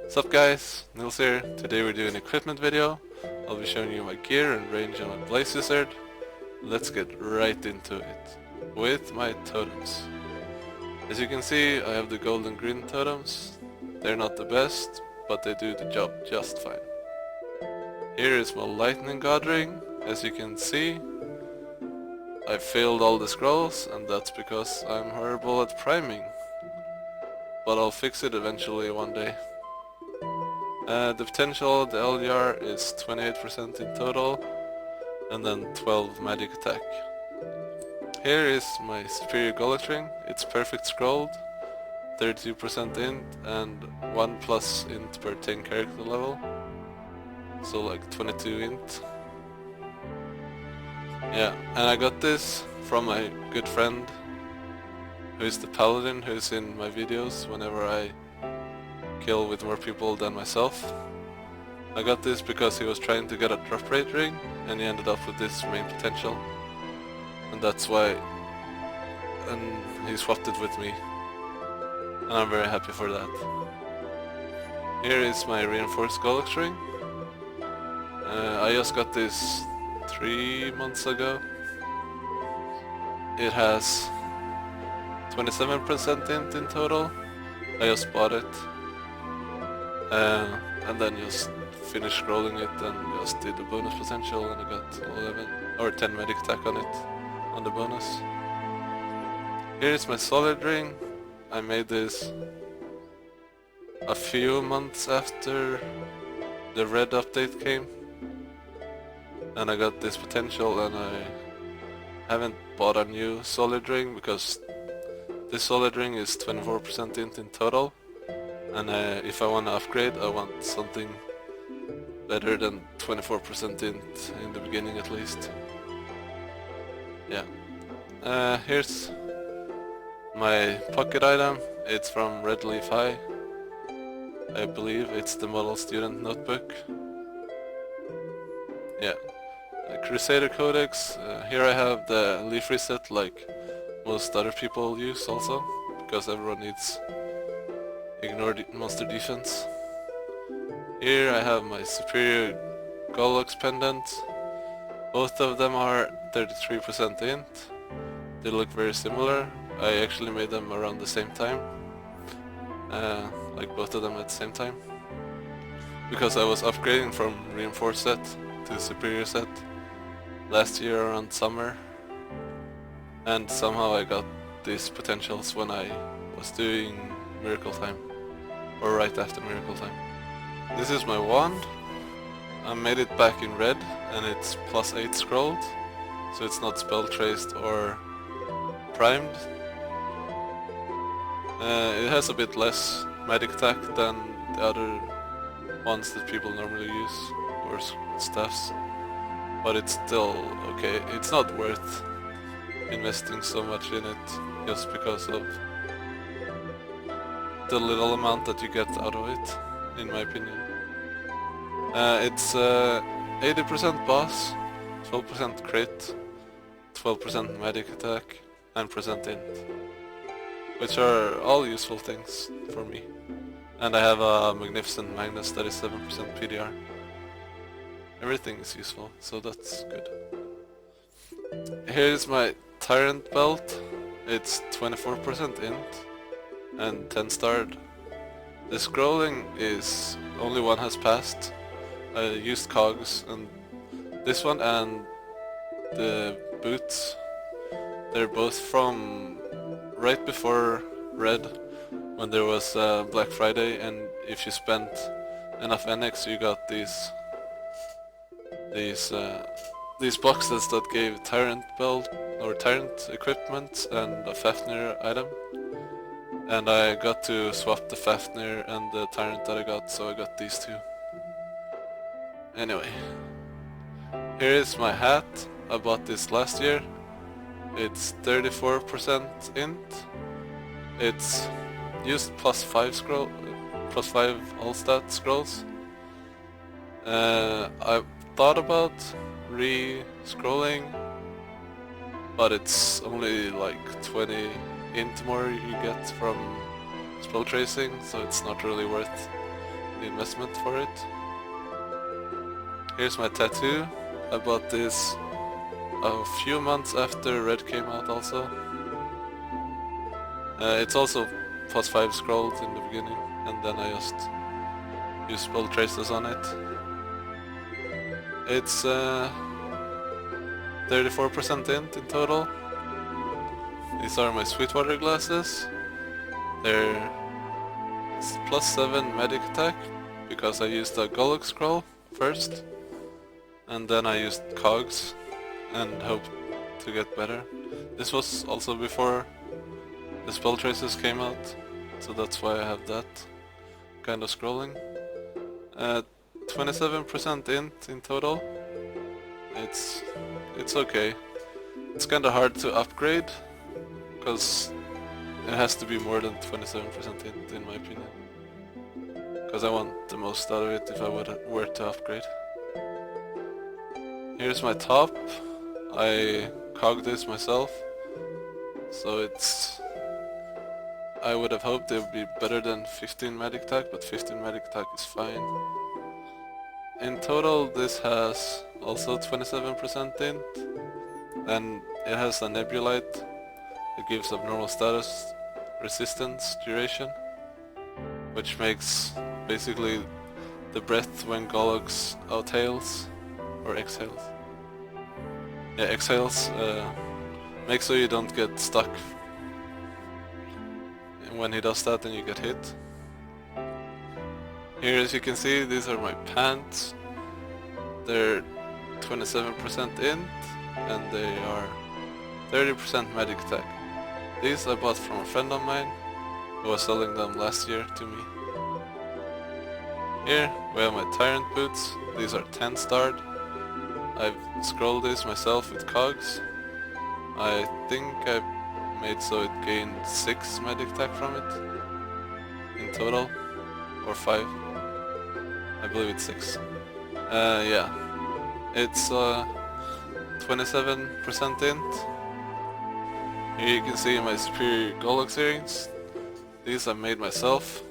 What's up guys, Nils here. Today we're doing an equipment video. I'll be showing you my gear and range on my BlazeWizard. Let's get right into it with my totems. As you can see, I have the gold and green totems. They're not the best, but they do the job just fine. Here is my lightning god ring. As you can see, I failed all the scrolls, and that's because I'm horrible at priming. But I'll fix it eventually one day. The potential of the LDR is 28% in total, and then 12 magic attack. Here is my superior Codex ring. It's perfect scrolled, 32% int, and 1 plus int per 10 character level. So like 22 int. Yeah, and I got this from my good friend, who is the paladin, who's in my videos whenever I kill with more people than myself. I got this because he was trying to get a drop rate ring, and he ended up with this main potential. And that's why, and he swapped it with me. And I'm very happy for that. Here is my reinforced Codex ring. I just got this 3 months ago. It has 27% int in total. I just bought it. And then just finished scrolling it and just did the bonus potential, and I got 11 or 10 medic attack on it on the bonus. Here is my solid ring. I made this a few months after the red update came, and I got this potential, and I haven't bought a new solid ring because this solid ring is 24% int in total. And if I want to upgrade, I want something better than 24% int in the beginning at least. Yeah. Here's my pocket item. It's from Red Leaf High. I believe it's the model student notebook. Yeah. Crusader Codex. Here I have the leaf reset like most other people use also, because everyone needs ignore the monster defense. Here I have my superior Codex pendants. Both of them are 33% int. They look very similar. I actually made them around the same time. Like both of them at the same time. Because I was upgrading from reinforced set to superior set last year around summer. And somehow I got these potentials when I was doing Miracle Time, or right after Miracle Time. This is my wand. I made it back in red, and it's +8 scrolled, so it's not spell traced or primed. It has a bit less magic attack than the other ones that people normally use, or staffs, but it's still okay. It's not worth investing so much in it just because of the little amount that you get out of it, in my opinion. It's 80% boss, 12% crit, 12% magic attack, and % int, which are all useful things for me. And I have a magnificent Magnus that is 7% PDR. Everything is useful, so that's good. Here's my Tyrant belt. It's 24% int and 10 starred. The scrolling is only one has passed. I used cogs, and this one and the boots, they're both from right before red, when there was Black Friday, and if you spent enough NX you got these boxes that gave Tyrant belt or Tyrant equipment and a Fafnir item. And I got to swap the Fafnir and the Tyrant that I got, so I got these two. Anyway, here is my hat. I bought this last year. It's 34% int. It's used +5 all stat scrolls. I thought about re-scrolling, but it's only like 20 int more you get from spell tracing, so it's not really worth the investment for it. Here's my tattoo. I bought this a few months after Red came out also. It's also +5 scrolled in the beginning, and then I just used spell traces on it. It's 34% int in total. These are my Sweetwater glasses. They're +7 medic attack because I used a Codex scroll first, and then I used cogs and hoped to get better. This was also before the spell traces came out, so that's why I have that kind of scrolling. 27% int in total. It's okay. It's kinda hard to upgrade because it has to be more than 27% int in my opinion, because I want the most out of it if I were to upgrade. Here's my top. I cogged this myself, so I would have hoped it would be better than 15 medic attack, but 15 medic attack is fine. In total this has also 27% int, and it has a nebulite that gives abnormal status resistance duration, which makes basically the breath when Golox outhails or exhales. Yeah, exhales, make so you don't get stuck. And when he does that, then you get hit. Here, as you can see, these are my pants. They're 27% int, and they are 30% medic attack. These I bought from a friend of mine who was selling them last year to me. Here we have my Tyrant boots. These are 10 starred. I've scrolled these myself with cogs. I think I made so it gained 6 medic attack from it in total, or 5. I believe it's 6. Yeah, it's 27% int. Here you can see my superior Golox earrings. These I made myself.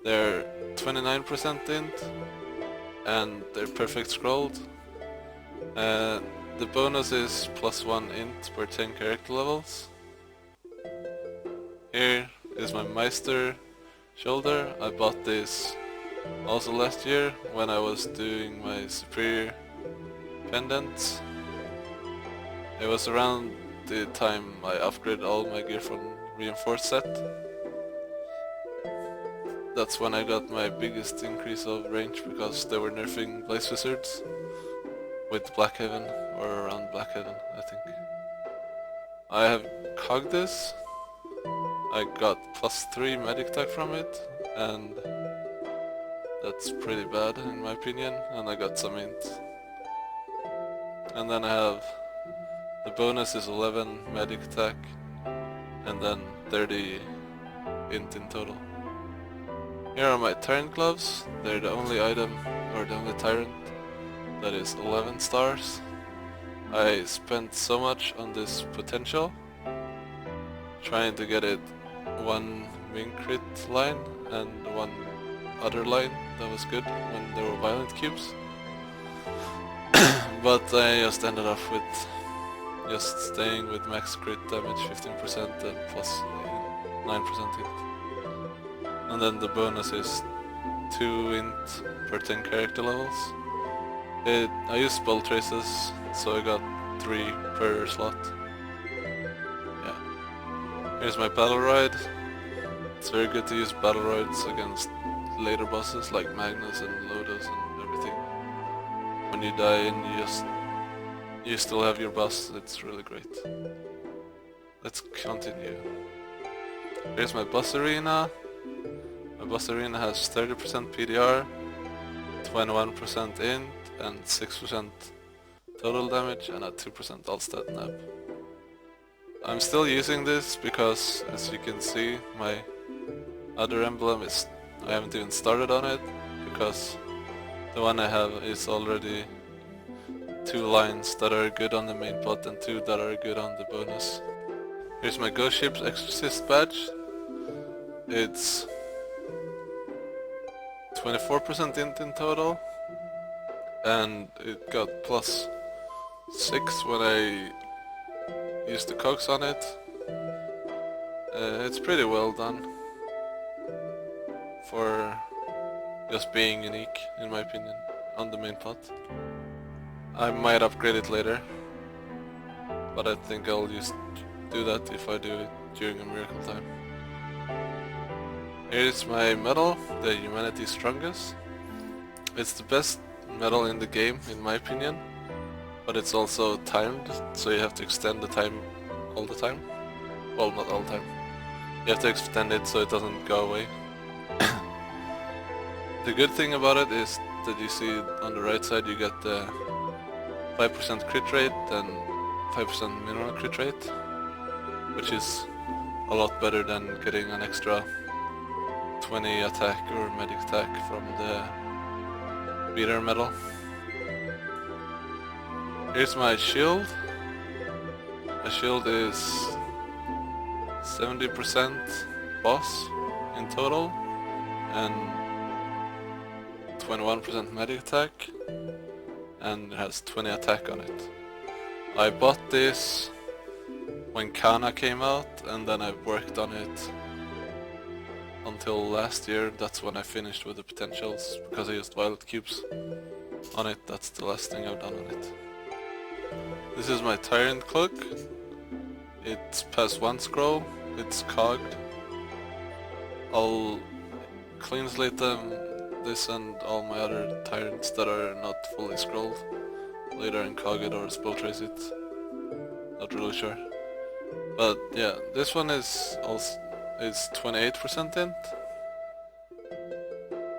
They're 29% int, and they're perfect scrolled. The bonus is +1 int per 10 character levels. Here is my Meister shoulder. I bought this also last year when I was doing my superior pendants. It was around the time I upgraded all my gear from reinforced set. That's when I got my biggest increase of range, because they were nerfing BlazeWizards with Blackhaven, or around Blackhaven, I think. I have cogged this. I got +3 medic attack from it, and that's pretty bad in my opinion, and I got some int. And then I have the bonus is 11 medic attack, and then 30 int in total. Here are my Tyrant gloves. They're the only item, or the only Tyrant that is 11 stars. I spent so much on this potential, trying to get it 1 min crit line and 1 other line that was good when there were violent cubes. But I just ended up with just staying with max crit damage 15% and +9% int. And then the bonus is 2 int per 10 character levels. I used spell traces, so I got 3 per slot. Yeah. Here's my battle ride. It's very good to use battle rides against later bosses like Magnus and Lotus and everything. When you die and you still have your boss, it's really great. Let's continue. Here's my boss arena. My boss arena has 30% PDR, 21% int, and 6% total damage, and a 2% all-stat nap. I'm still using this because, as you can see, my other emblem is... I haven't even started on it, because the one I have is already 2 lines that are good on the main pot and 2 that are good on the bonus. Here's my Ghost Ship's Exorcist badge. It's 24% int in total, and it got plus 6 when I used the cogs on it. It's pretty well done for just being unique, in my opinion, on the main pot. I might upgrade it later, but I think I'll just do that if I do it during a miracle time. Here's my medal, the Humanity's Strongest. It's the best medal in the game, in my opinion, but it's also timed, so you have to extend the time all the time. Well, not all the time. You have to extend it so it doesn't go away. The good thing about it is that you see on the right side you get the 5% crit rate and 5% mineral crit rate, which is a lot better than getting an extra 20 attack or medic attack from the beater medal. Here's my shield. My shield is 70% boss in total and 21% medic attack, and it has 20 attack on it. I bought this when Kana came out, and then I worked on it until last year. That's when I finished with the potentials, because I used violet cubes on it. That's the last thing I've done on it. This is my Tyrant cloak. It's past 1 scroll, it's cogged. I'll clean slate them, this and all my other Tyrants that are not fully scrolled later and cog it or spell trace it. Not really sure. But yeah, this one is also 28% int.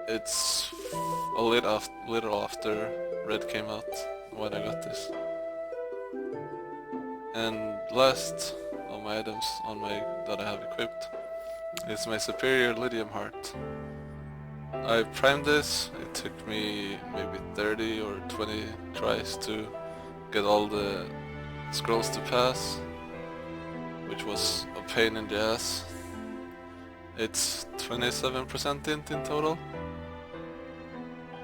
It's a little after red came out when I got this. And last of my items on that I have equipped is my superior Lydium heart. I primed this. It took me maybe 30 or 20 tries to get all the scrolls to pass, which was a pain in the ass. It's 27% int in total.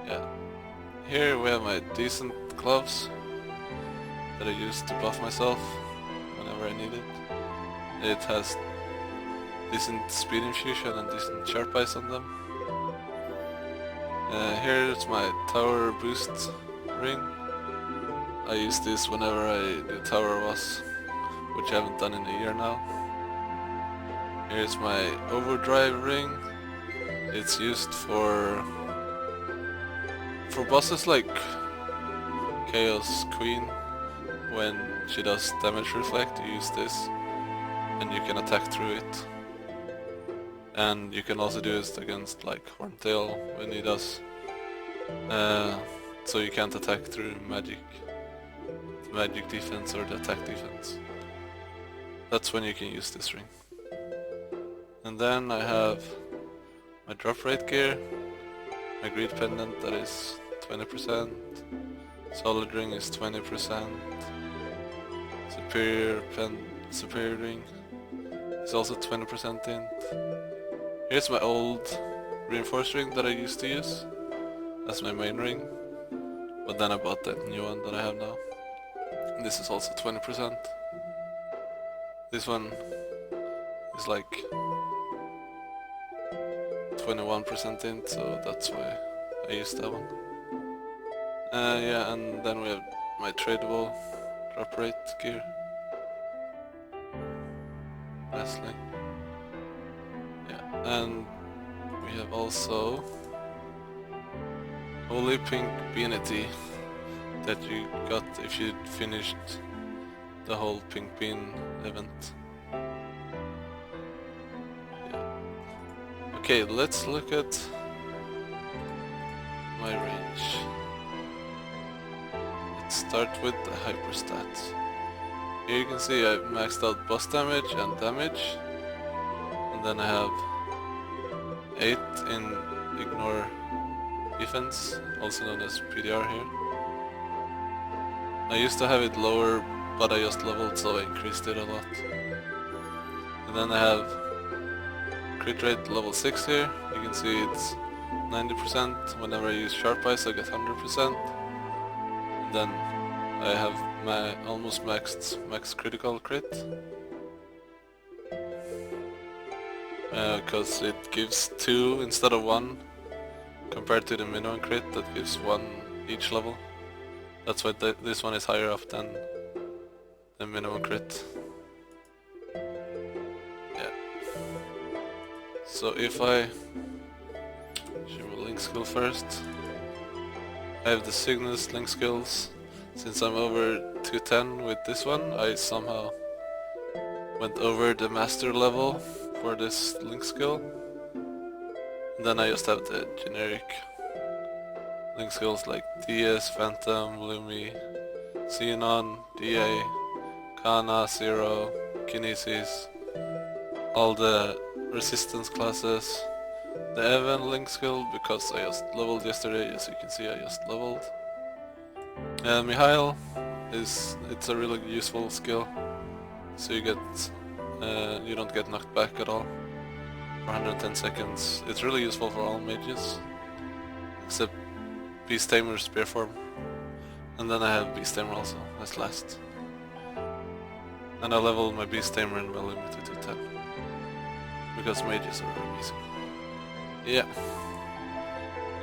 Yeah. Here we have my decent gloves that I use to buff myself whenever I need it. It has decent speed infusion and decent sharp eyes on them. Here's my tower boost ring. I use this whenever I do tower was, which I haven't done in a year now. Here's my overdrive ring. It's used for bosses like Chaos Queen. When she does damage reflect, you use this and you can attack through it. And you can also do this against like Horntail when he does. So you can't attack through magic defense or the attack defense. That's when you can use this ring. And then I have my drop rate gear, my greed pendant that is 20%, solid ring is 20%, superior ring is also 20% int. Here's my old reinforced ring that I used to use as my main ring, but then I bought that new one that I have now. And this is also 20%. This one is like 21% int, so that's why I used that one. Yeah, and then we have my tradable drop rate gear. Lastly. Yeah, and we have also Holy Pink Beanity that you got if you finished the whole Pink Bean event. Yeah. Okay, let's look at my range. Let's start with the hyper stats. Here you can see I've maxed out boss damage and damage, and then I have 8 in ignore defense, also known as PDR here. I used to have it lower, but I just leveled, so I increased it a lot. And then I have crit rate level 6 here. You can see it's 90%. Whenever I use sharp eyes I get 100%. And then I have my almost max critical crit. Because it gives 2 instead of 1, compared to the minimum crit that gives 1 each level. That's why this one is higher up than the minimum crit. Yeah. So if I show my link skill first, I have the Cygnus link skills. Since I'm over 210 with this one, I somehow went over the master level for this link skill. And then I just have the generic link skills like DS, Phantom, Lumi, Xenon, DA, Kana, Zero, Kinesis, all the resistance classes. The Evan link skill, because I just leveled yesterday, as you can see I just leveled. And Mihail it's a really useful skill, so you don't get knocked back at all for 110 seconds. It's really useful for all mages, except Beast Tamer Spear Form. And then I have Beast Tamer also, as last. And I leveled my Beast Tamer and my Lumi to 210, because mages are amazing. Yeah.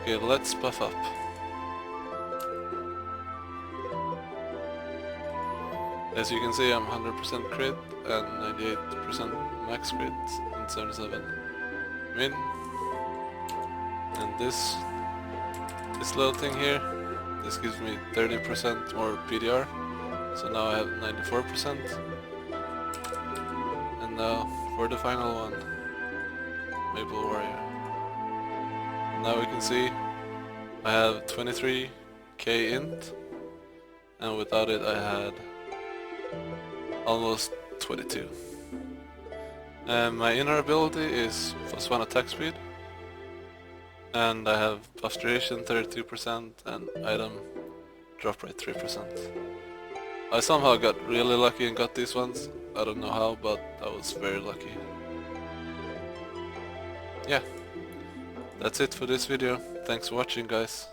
Okay, let's buff up. As you can see, I'm 100% crit and 98% max crit and 77 min. And this little thing here, this gives me 30% more PDR. So now I have 94%. And now for the final one, Maple Warrior. And now we can see I have 23k int, and without it I had almost 22. And my inner ability is +1 attack speed, and I have buff duration 32% and item drop rate 3%. I somehow got really lucky and got these ones. I don't know how, but I was very lucky. Yeah, that's it for this video. Thanks for watching, guys.